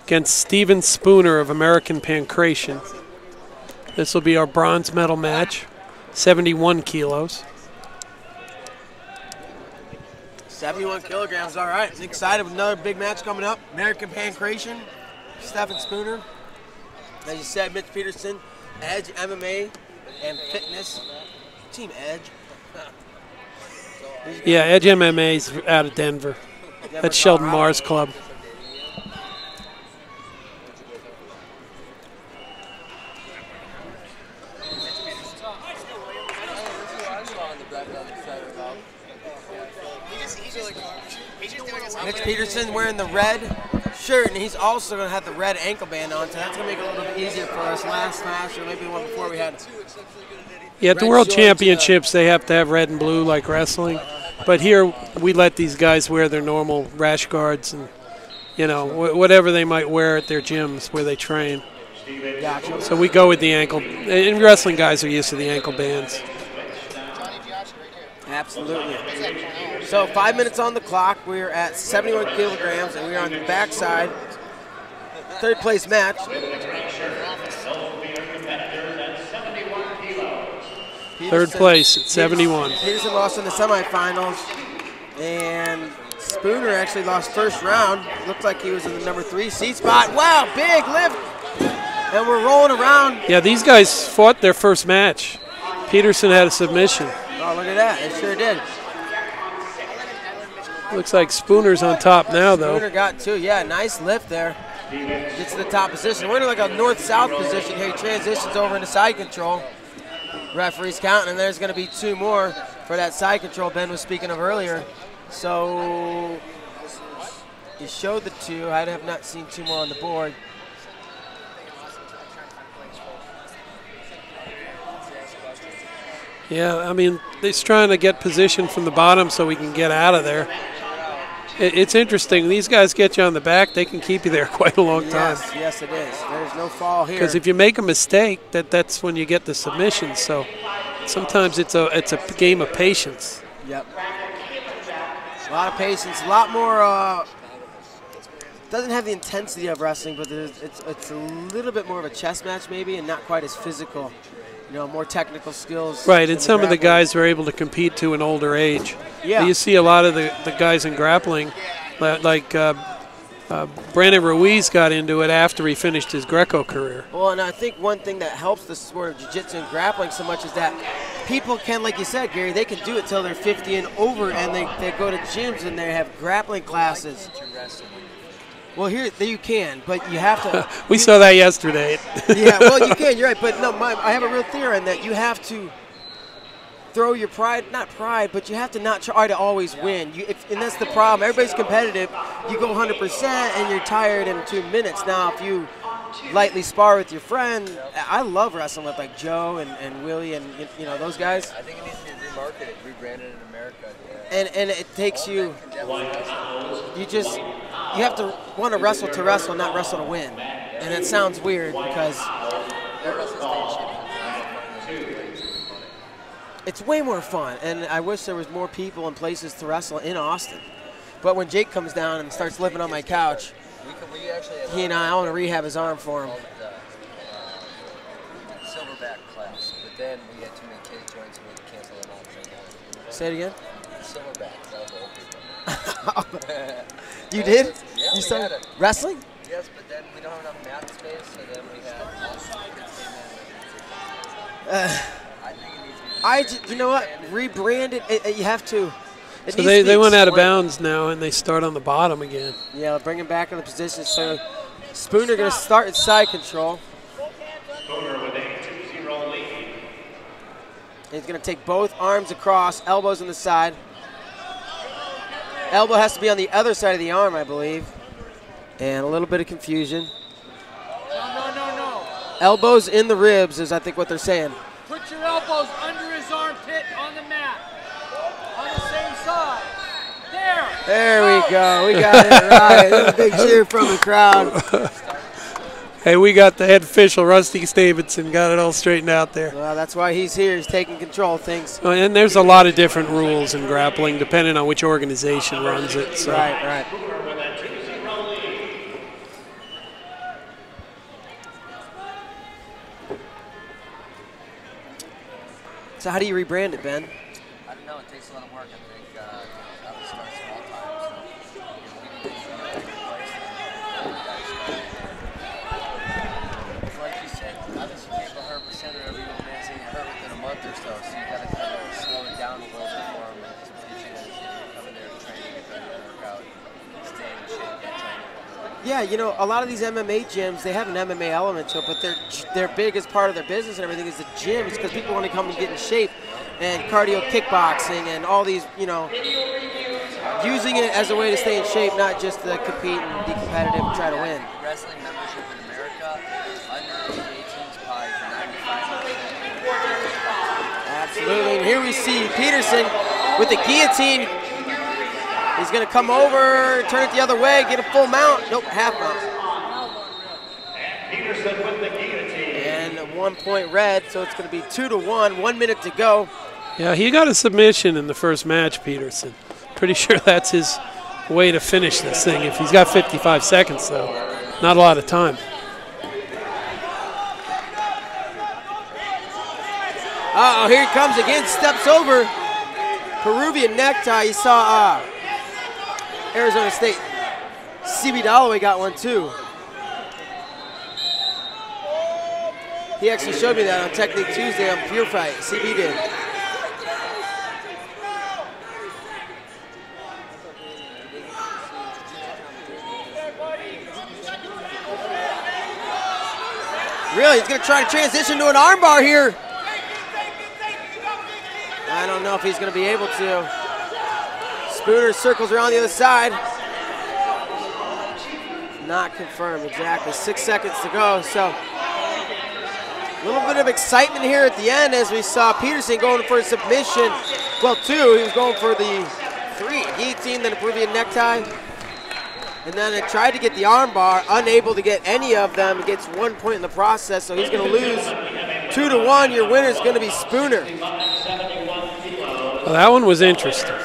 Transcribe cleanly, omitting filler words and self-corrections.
against Stephan Spooner of American Pancration. This will be our bronze medal match, 71 kilos. 71 kilograms, all right. I'm excited with another big match coming up. American Pancration, Stephan Spooner. As you said, Mitch Peterson, Edge MMA and Fitness. Team Edge. Yeah, Edge MMA is out of Denver. That's Sheldon Mars Club. Mitch Peterson wearing the red shirt, and he's also going to have the red ankle band on, so that's going to make it a little bit easier for us. Last match, or maybe the one before, we had. Yeah, at the World Championships, they have to have red and blue like wrestling. But here, we let these guys wear their normal rash guards and, you know, whatever they might wear at their gyms where they train. Gotcha. So we go with the ankle. And wrestling guys are used to the ankle bands. Absolutely. So 5 minutes on the clock. We're at 71 kilograms, and we are on the backside. Third place match. Third place at 71. Peterson lost in the semifinals, and Spooner actually lost first round. Looked like he was in the number 3 seat spot. Wow, big lift. And we're rolling around. Yeah, these guys fought their first match. Peterson had a submission. Oh, look at that. It sure did. Looks like Spooner's on top now, though. Spooner got 2. Yeah, nice lift there. Gets to the top position. We're in like a north-south position here. He transitions over into side control. Referee's counting, and there's going to be 2 more for that side control Ben was speaking of earlier. So he showed the 2. I have not seen 2 more on the board. Yeah, I mean, he's trying to get position from the bottom so we can get out of there. It's interesting. These guys get you on the back. They can keep you there quite a long time. Yes, it is. There's no fall here. Because if you make a mistake, that's when you get the submission. So sometimes it's a game of patience. Yep. A lot of patience. A lot more. Doesn't have the intensity of wrestling, but it's a little bit more of a chess match maybe, and not quite as physical. You know, more technical skills. Right, and some of the guys are able to compete to an older age. Yeah. You see a lot of the guys in grappling, like Brandon Ruiz got into it after he finished his Greco career. Well, and I think one thing that helps the sport of jiu-jitsu and grappling so much is that people can, like you said, Gary, they can do it till they're 50 and over, and they go to gyms and they have grappling classes. Well, here you can, but you have to. We saw that yesterday. Yeah, well, you can. You're right, but no, I have a real theory in that you have to throw your pride—not pride, but you have to not try to always win. And that's the problem. Everybody's competitive. You go 100%, and you're tired in 2 minutes. Now, if you lightly spar with your friend, I love wrestling with like Joe and Willie and you know those guys. I think it needs to be remarketed, rebranded in America. And it takes you. You have to want to wrestle, not wrestle to win. And it sounds weird because it's way more fun. And I wish there was more people and places to wrestle in Austin. But when Jake comes down and starts living on my couch, he and I want to rehab his arm for him. Silverback class, but then we had too many case joints and we had to cancel them out. Say it again? Silverback, that was old people. You did? Yeah, you started wrestling? Yes, but then we don't have enough mat space, so then we had I think it needs to be. You know what? Rebrand it. You have to. So they went out of bounds now, and they start on the bottom again. Yeah, bring him back in the position. So Spooner going to start at side control. Spooner with a 2-0 lead. He's going to take both arms across, elbows on the side. Elbow has to be on the other side of the arm, I believe. And a little bit of confusion. No. Elbows in the ribs is, I think, what they're saying. Put your elbows under his armpit on the mat. On the same side. There we go. We got it right. There's a big cheer from the crowd. Hey, we got the head official, Rusty Stevenson, got it all straightened out there. Well, that's why he's here. He's taking control of things. And there's a lot of different rules in grappling, depending on which organization runs it. So. Right. So how do you rebrand it, Ben? I don't know. It takes a lot of work. I think I would start small time. So we need to be in a good place. Like you said, obviously people hurt percent of every man saying hurt within a month or so. So you got to kind of slow it down a little bit for them and just teach you as you come in there to train, get ready to work out, stay in shape, get training. Yeah, you know, a lot of these MMA gyms, they have an MMA element to it, but their biggest part of their business and everything is the gym. It's because people want to come and get in shape, and cardio kickboxing and all these, you know, using it as a way to stay in shape, not just to compete and be competitive and try to win. Wrestling membership in America, under 18's probably 95%. Absolutely, and here we see Peterson with the guillotine. He's going to come over, turn it the other way, get a full mount. Nope, half mount. Peterson with the guillotine. And 1 point red, so it's going to be 2-1, 1 minute to go. Yeah, he got a submission in the first match, Peterson. Pretty sure that's his way to finish this thing. If he's got 55 seconds, though, not a lot of time. Uh-oh, here he comes again, steps over. Peruvian necktie, you saw Arizona State. CB Dalloway got one too. He actually showed me that on Technique Tuesday on Pure Fight. CB did. Really, he's going to try to transition to an armbar here. I don't know if he's going to be able to. Spooner circles around the other side. Not confirmed, exactly. 6 seconds to go, so a little bit of excitement here at the end as we saw Peterson going for a submission. Well, two, he was going for the 3. Guillotine, then a Peruvian necktie. And then it tried to get the armbar, unable to get any of them. He gets 1 point in the process, so he's going to lose 2-1. Your winner is going to be Spooner. Well, that one was interesting.